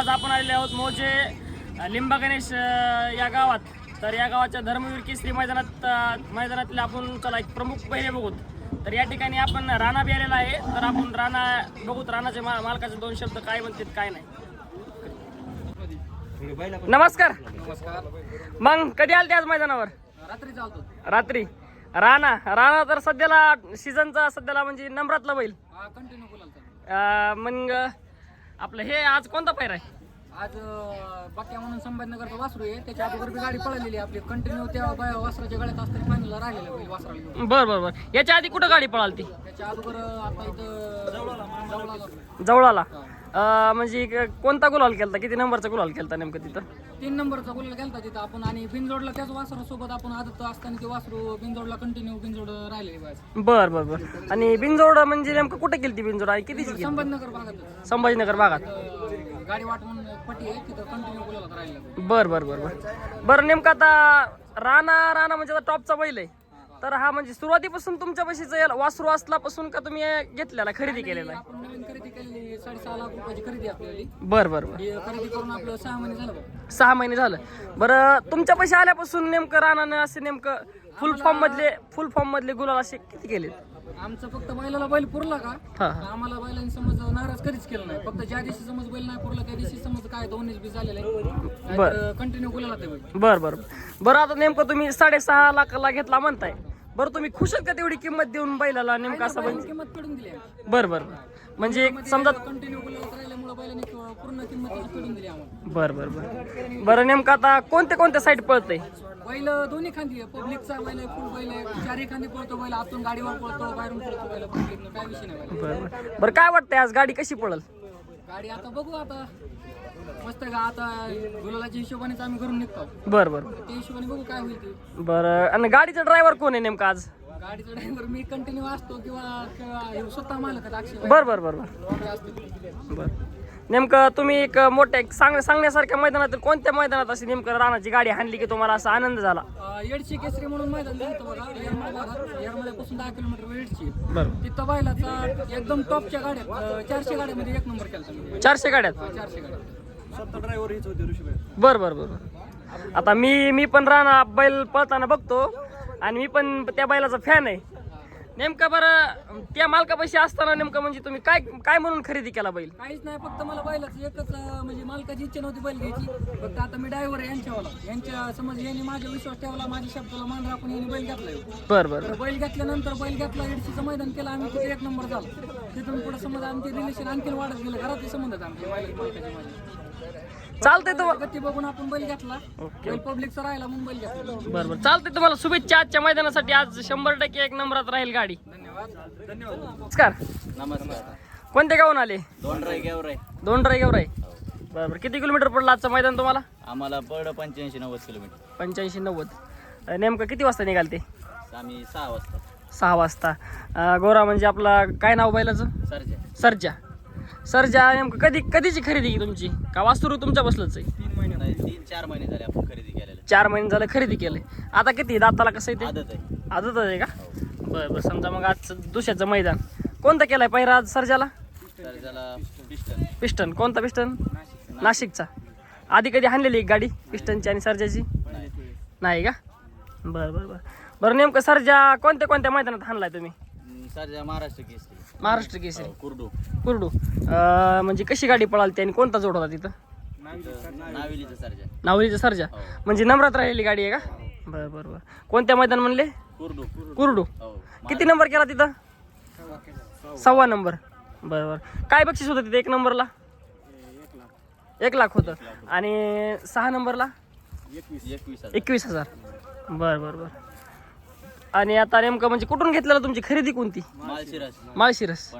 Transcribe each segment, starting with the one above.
आज आपण आलेले आहोत मोजे लिंबा गणेश या गावात. तर या गावाच्या धर्मवीर केसरी मैदानातले आपण चला एक प्रमुख पहिले बघूत. तर या ठिकाणी आपण राणा बी आलेला आहे. तर आपण राणा बघूत, राणाचे मालकाचे दोन शब्द काय म्हणतात काय नाही. नमस्कार. मग कधी आलते आज मैदानावर? रात्री चालतो. रात्री. राणा तर सध्याला सीझनचा सध्याला म्हणजे नंबरातला बैल. कंटिन्यू बोलाल. मग आपलं हे आज कोणता पैर आहे? आज बाक्या म्हणून संभाजीनगरचा वासरू आहे. त्याच्या अगोदर बी गाडी पळालेली आपली कंटिन्यू त्या वासराच्या गळ्यात असताना फायनलला राहिलेलं बैल वासराला. बर. याच्या आधी कुठं गाडी पळाली ती? त्याच्या अगोदर आता इथं जवळाला. म्हणजे कोणता गुलाल केलता? किती नंबरचा गुलाल केलता नेमकं तिथं? 3 नंबरचा गुलाल गेलता तिथं आपण. आणि बिनजोडला त्याच वासरा सोबत आपण आदत असताना ते वासरू बिनजोडला कंटिन्यू बिनजोड राहिलेली बाय. बर. आणि बिनजोड म्हणजे नेमकं कुठे केली ती बिनजोड आणि किती? संभाजीनगर भागात. संभाजीनगर भागात. गाडी वाट म्हणून पट्टी आहे तिथं कंटिन्यू गुलाल राहिलेला. बरं. नेमकं आता राणा म्हणजे आता टॉपचा बैल आहे. तर हा म्हणजे सुरुवातीपासून तुमच्या पैशाचं वासरू असल्यापासून का तुम्ही घेतलेला खरेदी केलेला आहे? आपण नवीन खरेदी केलेली 6.5 लाख रुपयाची खरेदी आपल्याली. बरं. खरेदी करून आपलं 6 महिने झालं. 6 महिने झालं. बरं, तुमच्या पैसे आल्यापासून नेमकं राणाने असे नेमकं फुल फॉर्म मधले गुलाल असे किती केले? आमचं फक्त बैलाला बैल पुरला का आम्हाला बैलांनी समज नाराज कधीच केलं नाही. फक्त ज्या दिवशी समज बैल नाही पुरला त्या दिवशी समज काय 2 बी झालेलं आहे. कंटिन्यू गुलाला ते बैल. बरं. आता नेमकं तुम्ही 6.5 लाखाला घेतला म्हणताय. बरं, तुम्ही खुश आहेत का तेवढी किंमत देऊन बैलाला? नेमकं असं बैल किंमत पडून दिली. बरं. म्हणजे समजा कंटिन्यू गुलाला राहिल्यामुळे बैलाने पूर्ण किंमत पडून दिली आम्हाला. बरं. नेमकं आता कोणत्या साईड पळतंय? बैल दोन्ही खांदी आहे. पब्लिकचा बैल आहे, फुल बैल आहे. 4ही खांदी पळतो बैल. आतून गाडीवर पळतो, बाहेरून पळतो बैल. पब्लिकनं काय विषय नाही. बरं, काय वाटतंय आज गाडी कशी पळल? गाडी आता बघू. आता मस्त का आता गुलालाच्या हिशोबानेच आम्ही घरून निघतो. बरं. त्या हिशोबाने बघू काय होईल ते. बरं. आणि गाडीचा ड्रायव्हर कोण आहे नेमका आज? गाडीचा ड्रायव्हर मी कंटिन्यू असतो किंवा स्वतः मालक अक्षय. बरं. नेमकं तुम्ही एक मोठ्या सांगण्यासारख्या मैदानात कोणत्या मैदानात अशी नेमकं राणाची गाडी हाणली की तुम्हाला असा आनंद झाला? येडशी केसरी म्हणून मैदान झालं बघा. येरमाळ्यापासून 10 किलोमीटर येडशी. बरं. तिथं बैलाचा एकदम टॉपच्या गाड्यात 400 गाड्यामध्ये 1 नंबर केला. 400 गाड्यात? 400 गाड्यात. स्वतः ड्रायव्हर हीच होते ऋषी. बरं. आता मी पण राणा बैल पळताना बघतो आणि मी पण त्या बैलाचा फॅन आहे. नेमकं बरं, त्या मालकापाशी असताना नेमकं म्हणजे तुम्ही काय म्हणून खरेदी केला बैल? काहीच नाही, फक्त मला बैलाचं एकच म्हणजे मालकाची इच्छा नव्हती बैल घ्यायची. फक्त आता मी ड्रायव्हर आहे यांच्या समज यांनी माझा विश्वास ठेवला, माझ्या शब्दाला मान राखून यांनी बैल घेतलाय. बरं. बैल घेतल्यानंतर बैल घेतला, एडशीचं मैदान केलं आम्ही. तिथे 1 नंबर झाला. तिथून पुढे समज आमचे रिलेशन आणखी वाढत गेलं. घरातले संबंध आमचे मालकाचे. चालतंय तुम्हाला गती बघून आपण बैल घेतला. बैल पब्लिकचा राहिला म्हणून बैल घेतला. बरं. चालतंय. तुम्हाला शुभेच्छा आजच्या मैदानासाठी. आज 100% 1 नंबरात राहील गाडी. धन्यवाद. नमस्कार. कोणत्या गावून आले? दोंडराई गेवराई. बरं. किती किलोमीटर पडलं आजचं मैदान तुम्हाला? आम्हाला पड 85-90 किलोमीटर. 85-90. नेमकं किती वाजता निघालते? आम्ही 6 वाजता. 6 वाजता. गोरा म्हणजे आपला काय नाव बैलाचं? सरजा. नेमकं कधीची खरेदी की तुमची? का वासरू तुमच्या बसलंच आहे? 3-4 महिने झाले आपण खरेदी केलेलं. 4 महिने झालं खरेदी केलंय. आता किती दाताला कसं आहे ते? आदत आहे का? बरं. समजा मग आज दुसऱ्याचं मैदान कोणतं केलंय पहिला आज सरजाला? पिस्टन. कोणता पिस्टन? नाशिकचा. आधी कधी हाणलेली एक गाडी पिस्टनची आणि सरजाची? नाही का? बरं. नेमकं सरजा कोणत्या मैदानात हाणलाय तुम्ही? सरजा महाराष्ट्र केसरी. कुरडू. म्हणजे कशी गाडी पळाली आणि कोणता जोड होता तिथं? नावलीचा सरजा. म्हणजे नंबरात राहिलेली गाडी आहे का? बरं. कोणत्या मैदान म्हणले? कुरडू. किती नंबर केला तिथं? 1.25 नंबर. बरं. काय बक्षीस होतं तिथे 1 नंबरला? 1 लाख होतं. आणि 6 नंबरला 21,000. बरं. आणि आता नेमकं म्हणजे कुठून घेतलेलं? तुमची खरेदी कोणती? माळशिरस.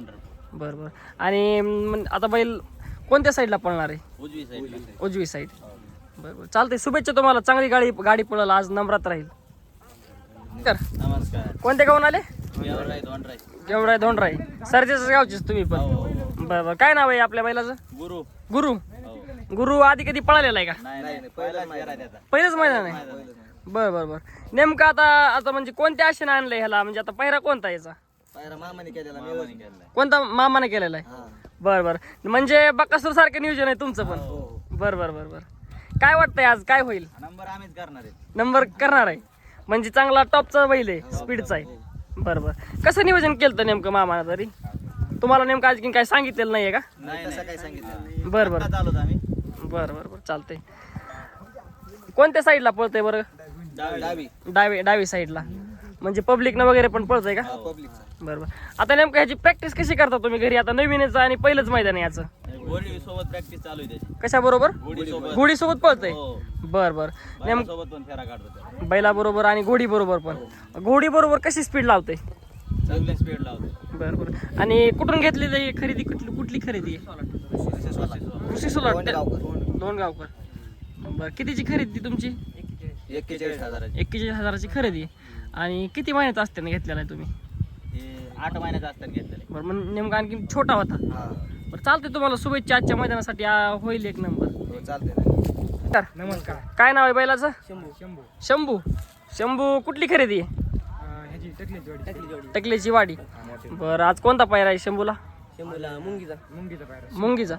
बरं. आणि आता बैल कोणत्या साईडला पळणार आहे? उजवी साईड. बरं. चालतंय. शुभेच्छा तुम्हाला. चांगली गाडी पळेल आज, नंबरात राहील. नमस्कार. कोणत्या गावून आले? गेवराई दोंडराई. सरजेच्याच गावचीच तुम्ही पण? बरं. काय नाव आहे आपल्या बैलाचं? गुरु. आधी कधी पळालेला आहे का? पहिलंच मैदान आहे. बरं. नेमकं आता म्हणजे कोणत्या आशेने आणलंय ह्याला? म्हणजे आता पहिरा कोणता याचा? मामाने केलेला. कोणता? मामाने केलेला आहे. बरं बरं म्हणजे बकासूर सारखं नियोजन आहे तुमचं पण. बरं बरं बरं बरं. काय वाटतंय आज काय होईल? नंबर आम्हीच करणार आहे. नंबर करणार आहे म्हणजे चांगला टॉपचा बैल आहे, स्पीडचा आहे. बरं बरं. कसं नियोजन केलं तर नेमकं मामा तरी तुम्हाला नेमकं आज काय सांगितलेलं नाहीये का? नाही तसं काही सांगितलं. बरं बरं आलो आम्ही. बरं बरं बरं चालतंय. कोणत्या साईडला पळतंय बरं? डावी डावी साईडला म्हणजे पब्लिकनं वगैरे पण पळतंय का? पब्लिकचा. बरं बरं. आता नेमकं ह्याची प्रॅक्टिस कशी करता तुम्ही घरी? आता नवीनच आणि पहिलंच मैदान आहे याचं. घोडी सोबत प्रॅक्टिस चालू आहे त्याची. कशा बरोबर? घोडी सोबत. घोडी सोबत पळतंय. हो. बरं बरं. सोबत पण फेरा काढतो. बैला बरोबर आणि घोडी बरोबर पण. घोडी बरोबर कशी स्पीड लावते? चांगली स्पीड लावतो. बरं बरं. आणि कुठून घेतलेली ही खरेदी? कुठली खरेदी आहे? कृषी सोलार दोन गावकर. बरं कितीची खरेदी तुमची? 41,000. 41,000ची खरेदी आहे. आणि किती महिन्यात असते ना घेतलेला आहे तुम्ही? हे 8 महिन्याचा असताना घेतलेले. बरं मग नेमका आणखी छोटा होता. बरं चालतंय तुम्हाला शुभेच्छा आजच्या मैदानासाठी. होईल एक नंबर. चालते. नमस्कार. काय नाव आहे बैलाचं? शंभू. शंभू. शंभू कुठली खरेदी आहे? ह्याची टकली टकलेची वाडी. बरं आज कोणता पायरा आहे शंभूला? मुंगीचा पायरा. मुंगीचा.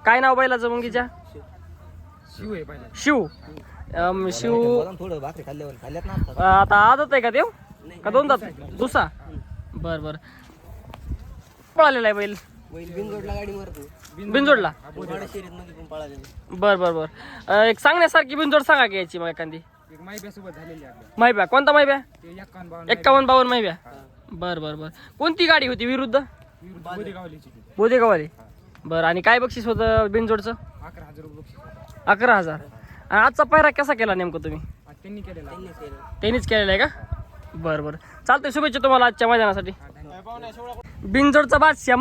काय नाव बैलाचं मुंगीच्या? शिव आहे पहिला. शिव. शिव थोडं भाकरी खाल्ल्यात ना. आता आदत आहे का देव का दोन दात? दुसा. बर बर. पळालेला आहे बैल बिनजोडला गाडी मारतो. बिनजोडला. शर्यतमध्ये पण पळालेली. बर बर बर. एक सांगण्यासारखी बिनजोड सांगा की याची मग एखादी. एक माहिब्या सोबत झालेली आपल्या. माहिब्या कोणता माहिब्या? ते 51-52 माहिब्या. बर बर बर. कोणती गाडी होती विरुद्ध? बोदेगावलीची. बोदेगावाली. बरं आणि काय बक्षीस होतं बिनजोडचं? 11,000 रुपये बक्षीस. 11,000. आणि आजचा पायरा कसा केला नेमकं तुम्ही? त्यांनी केलेला. त्यांनीच केलेला आहे का? बरं बरं चालतंय. शुभेच्छा तुम्हाला आजच्या मैदानासाठी. बिनजोडचा बादशाह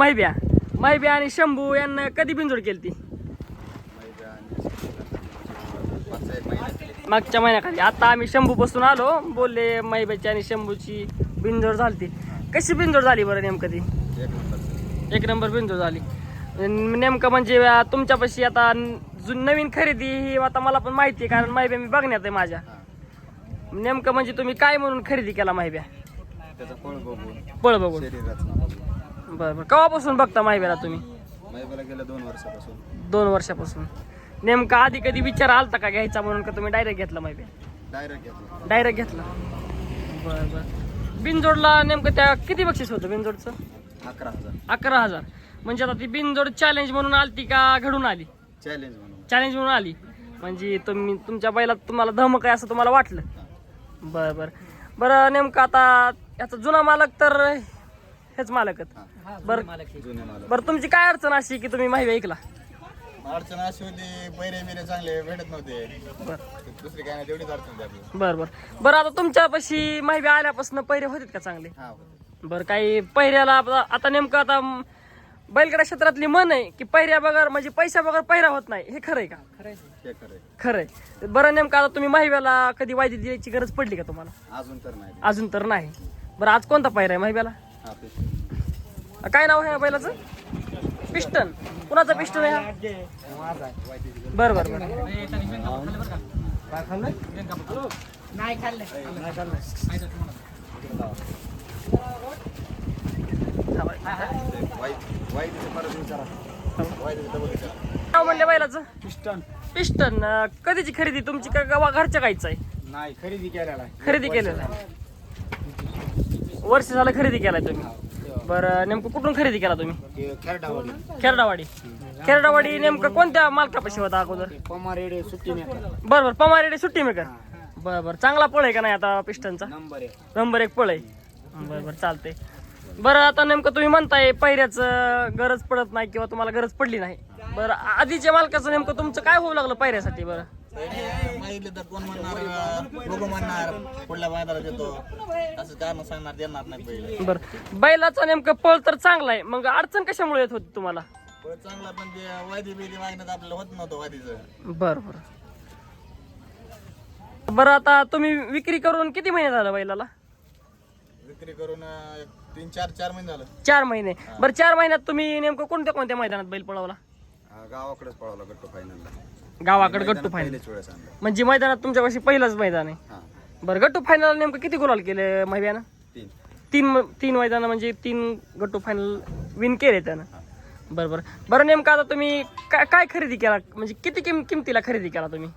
माहिब्या आणि शंभू यांना कधी बिनजोड केली ती? मागच्या महिन्याखाली. आता आम्ही शंभू बसून आलो बोलले माहिब्याची आणि शंभूची बिनजोड झाली. कशी बिनजोड झाली बरं नेमकं ती? एक नंबर बिनजोड झाली. नेमकं म्हणजे तुमच्यापाशी आता नवीन खरेदी ही आता मला पण माहिती आहे कारण माहिब्या मी बघण्यात आहे माझ्या. नेमकं म्हणजे तुम्ही काय म्हणून खरेदी केला माहिब्या? पळ बघून. बरं बरं. केव्हापासून बघता माहिब्याला तुम्ही? गेल्या 2 वर्षापासून. 2 वर्षापासून. नेमका आधी कधी विचार आलता का घ्यायचा म्हणून का तुम्ही डायरेक्ट घेतला माहिब्या? डायरेक्ट घेतला. बरं बरं. बिनजोडला नेमकं त्या किती बक्षीस होतं बिनजोडचं? 11,000. म्हणजे आता ती बिनजोड चॅलेंज म्हणून आलती का घडून आली? चॅलेंज म्हणून आली. म्हणजे तुम्ही तुमच्या बैलात तुम्हाला धमक आहे असं तुम्हाला वाटलं. बरं बरं बरं. नेमकं आता याचा जुना मालक तर हेच मालकच. बरं बरं. तुमची काय अडचण अशी की तुम्ही माहिती ऐकला? अडचण अशी होती पैरे बिरे चांगले भेटत नव्हते. बरं दुसरी काय नाही तेवढीच अडचण आपली. बरं बरं बरं. आता तुमच्यापाशी माहिती आल्यापासून पैरे होतात का चांगले? बरं. काही पैऱ्याला आता नेमकं आता बैलगाडा क्षेत्रातली म्हण आहे की पैऱ्या बगर म्हणजे पैसा बगर पैरा होत नाही. हे खरंय का? खरंय. बरं नेमकं आता तुम्ही माहिब्याला कधी वायदी द्यायची गरज पडली का तुम्हाला? अजून तर नाही. बरं आज कोणता पैरा आहे माहिब्याला? काय नाव आहे बैलाचं? पिस्टन. कुणाचा पिस्टन आहे हा? बरं बरं बरं. नाही खाल्लं. नाव म्हणले बैलाचं? पिस्टन. पिस्टन. कधीची खरेदी तुमची का गावा घरच्या गायचं आहे? नाही खरेदी केलेला. खरेदी केलेलं आहे. वर्ष झालं खरेदी केलाय तुम्ही. बरं नेमकं कुठून खरेदी केला तुम्ही? खेरडावाडी. नेमकं कोणत्या मालकापाशी होता अगोदर? पमारेडे सुट्टी मेकर. बरं बरं. पमारेडे सुट्टी मेकर. बरं बरं. चांगला पळ आहे का नाही आता पिस्टनचा? नंबर 1 पळ आहे. बरं बरं चालतंय. बरं आता नेमकं तुम्ही म्हणताय पायऱ्याचं गरज पडत नाही किंवा तुम्हाला गरज पडली नाही. बरं आधीच्या मालकाचं नेमकं तुमचं काय होऊ लागलं पायऱ्यासाठी? बरं माहिती तर कोण म्हणणार लोक म्हणणार पुढल्या बाजारात येतो असं कारण सांगणार देणार नाही पहिले. बरं. बैलाचं नेमकं पळ तर चांगला आहे मग अडचण कशामुळे येत होती तुम्हाला? पण चांगला पण ते वायदी बिदी मागण्यात आपल्याला होत नव्हतं वायदीचं. बरं बरं बरं. आता तुम्ही विक्री करून किती महिने झालं बैलाला? विक्री करून 3-4 महिने झालं. 4 महिने. बरं 4 महिन्यात तुम्ही नेमकं कोणत्या मैदानात बैल पळवला? गावाकडेच पळवला गट्टू फायनलला. गावाकडे गट्टू फायनल म्हणजे मैदानात तुमच्यापाशी पहिलाच मैदान आहे. बरं गट्टू फायनल नेमकं किती गुलाल केले माहिब्यानं? 3 मैदान म्हणजे 3 गट्टू फायनल विन केले त्यानं. बरं बरं नेमकं आता तुम्ही काय खरेदी केला, म्हणजे किती किमतीला खरेदी केला तुम्ही?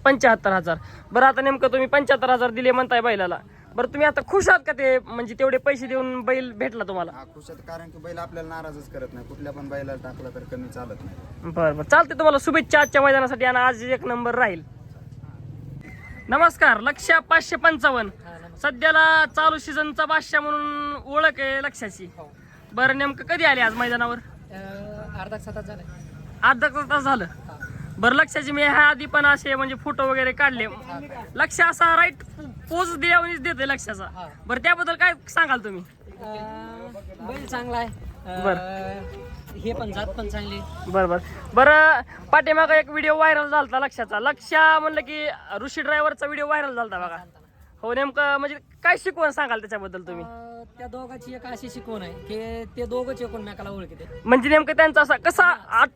75,000. बरं आता नेमकं तुम्ही 75,000 दिले म्हणताय बैलाला. बरं तुम्ही आता खुश आहात का ते, म्हणजे तेवढे पैसे देऊन बैल भेटला तुम्हाला? हा खुश आहेत, कारण की बैल आपल्याला नाराजच करत नाही. कुठल्या पण बैलाला टाकला तर कमी चालत नाही. बरं चालते. तुम्हाला शुभेच्छा आजच्या मैदानासाठी आणि आज 1 नंबर राहील. नमस्कार. लक्ष्या 555 सध्याला चालू सीझनचा बादशाह म्हणून ओळख आहे लक्ष्याची. बरं नेमकं कधी आले आज मैदानावर? अर्धा तास झाला. अर्धा तास झालं. बरं लक्ष्याची मी ह्या आधी पण असे म्हणजे फोटो वगैरे काढले. लक्ष असा राईट पोज देवानीच देते लक्ष्याचा. बरं त्याबद्दल काय सांगाल तुम्ही? बैल चांगला आहे. हे पण जात पण चांगली. बरं पाठीमागं एक व्हिडिओ व्हायरल झालता लक्ष्याचा. लक्ष्या म्हणलं की ऋषी ड्रायव्हरचा व्हिडिओ व्हायरल झालता बघा. हो नेमकं म्हणजे काय शिकवण सांगाल त्याच्याबद्दल तुम्ही? त्या दोघांची एक अशी शिकवण आहे की ते दोघंच एकमेकाला ओळखते. म्हणजे नेमकं त्यांचा असा कसा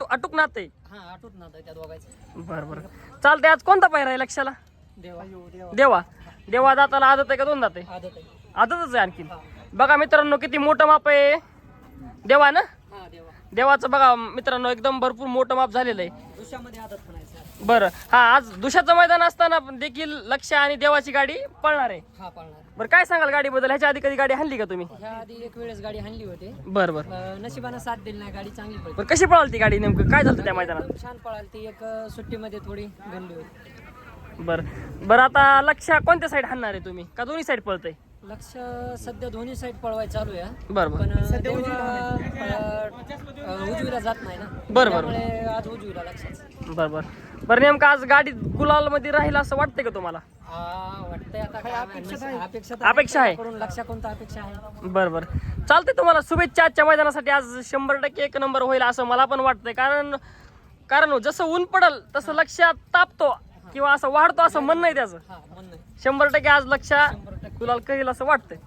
अटूक नातं आहे? हा आठवत ना त्या दोघांचं. बरं चालतंय. आज कोणता पायरा आहे लक्ष्याला? देवा दाताला आदत आहे का 2 दात आहे? आदत आहे. आदतच आहे आणखी. बघा मित्रांनो किती मोठं माप आहे देवा ना. हा देवा. देवाचं बघा मित्रांनो एकदम भरपूर मोठं माप झालेलं आहे. दुसऱ्यामध्ये आदत म्हणायचं. बरं हा आज दुशाचं मैदान असताना देखील लक्ष्य आणि देवाची गाडी पळणार आहे. हा पाळणार. बरं काय सांगाल गाडीबद्दल? ह्याच्या आधी कधी गाडी हाणली का तुम्ही? ह्या आधी एक वेळेस गाडी हाणली होती. बरं नशिबानं साथ दिली नाही. गाडी चांगली पडली. बरं कशी पळाली ती गाडी? नेमकं काय झालं त्या मैदानात? एकदम छान पळाली ती. एक सुट्टीमध्ये थोडी गणली होती. बरं आता लक्ष्य कोणत्या साईड हाणणार आहे तुम्ही, का दोन्ही साईड पळतंय? लक्ष सध्या दोन्ही साईड पळवायला चालू आहे. बरं पण उजवीला जात नाही ना. बरं. त्यामुळे आज उजवीला लक्षात. बरं नेमकं आज गाडी गुलाल मध्ये राहील असं वाटतंय का तुम्हाला? वाटतंय आता काय अपेक्षा आहे. करून लक्ष कोणता अपेक्षा आहे. बरं चालतंय. तुम्हाला शुभेच्छा आजच्या मैदानासाठी. आज 100% 1 नंबर होईल असं मला पण वाटतंय. कारण जसं ऊन पडल तसं लक्षात तापतो किंवा असं वाढतो असं म्हणणं आहे त्याचं. 100% आज लक्ष गुलाल करेल असं वाटतंय.